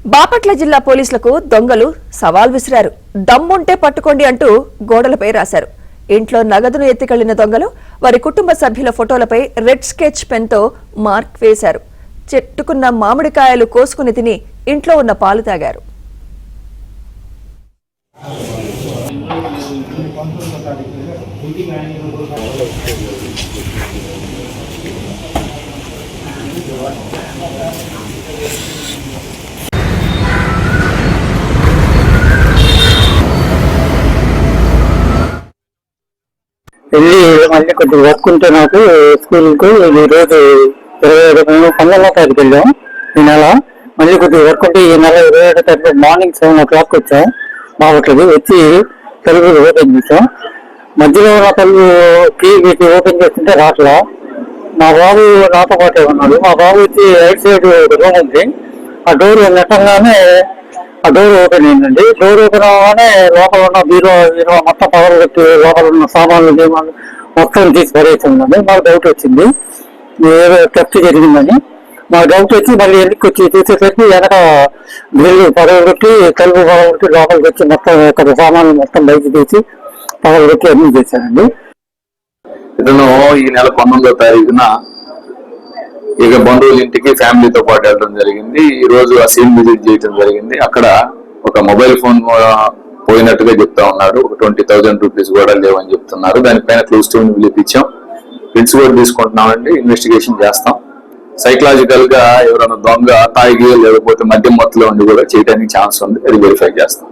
బాపట్ల జిల్లా పోలీసులకు దొంగలు సవాల్ విసిరారు. దమ్ముంటే పట్టుకోండి అంటూ గోడలపై రాశారు. ఇంట్లో నగదును ఎత్తికెళ్లిన దొంగలు వారి కుటుంబ సభ్యుల ఫోటోలపై రెడ్ స్కెచ్ పెన్ తో మార్క్ వేశారు. చెట్టుకున్న మామిడికాయలు కోసుకుని తిని ఇంట్లో ఉన్న పాలు తాగారు. వెళ్ళి మళ్ళీ కొద్దిగా వర్క్ ఉంటే నాకు స్కూల్కు ఈరోజు 27 19వ తారీఖు వెళ్ళాం. ఈ నెల మళ్ళీ కొద్దిగా వర్క్ ఉంటే ఈ నెల 27వ తారీఖు మార్నింగ్ 7 o'clock వచ్చాం. బాపట్లకి వచ్చి తలుపు ఓపెన్ చేసాం. మధ్యలో ఉన్న తలుపు కీ ఓపెన్ చేస్తుంటే రాట్లా. మా బాబు నాతో పాటే ఉన్నాడు. మా బాబు వచ్చి రైట్ సైడ్ రూమ్ ఉంది. ఆ డోర్ నెట్టంగానే ఆ డోర్ ఓపెన్ అయిందండి. డోర్ ఓపెన్ అవగానే లోపల ఉన్న బీరో మొత్తం పవర్ పెట్టి లోపల ఉన్న సామాన్లు మొత్తం తీసి పడేసిందండి. మాకు డౌట్ వచ్చింది ఏదో థెఫ్ట్ జరిగిందని. మాకు డౌట్ వచ్చి మళ్ళీ వెనక్కి వచ్చి చూసేసరికి వెనక గ్రిల్ పగలగొట్టి తలుపు పగలగొట్టి లోపలికి వచ్చి మొత్తం ఇక్కడ సామాన్లు మొత్తం బయట తీసి పగలగొట్టి అన్ని చేశానండి. ఇతను ఈ నెల 19వ తారీఖున ఇక బంధువుల ఇంటికి ఫ్యామిలీతో పాటు వెళ్ళడం జరిగింది. ఈ రోజు ఆ సీన్ విజిట్ చేయడం జరిగింది. అక్కడ ఒక మొబైల్ ఫోన్ పోయినట్టుగా చెప్తా ఉన్నారు. ఒక 20,000 రూపీస్ కూడా లేవని చెప్తున్నారు. దానిపైన క్లోజ్ టీమ్ పిలిపించాం. ప్రిన్స్ కూడా తీసుకుంటున్నామండి. ఇన్వెస్టిగేషన్ చేస్తాం. సైకలాజికల్ గా ఎవరైనా దొంగ తాగి లేకపోతే మద్యం మత్తులో ఉండి కూడా చేయడానికి ఛాన్స్ ఉంది. అది వెరిఫై చేస్తాం.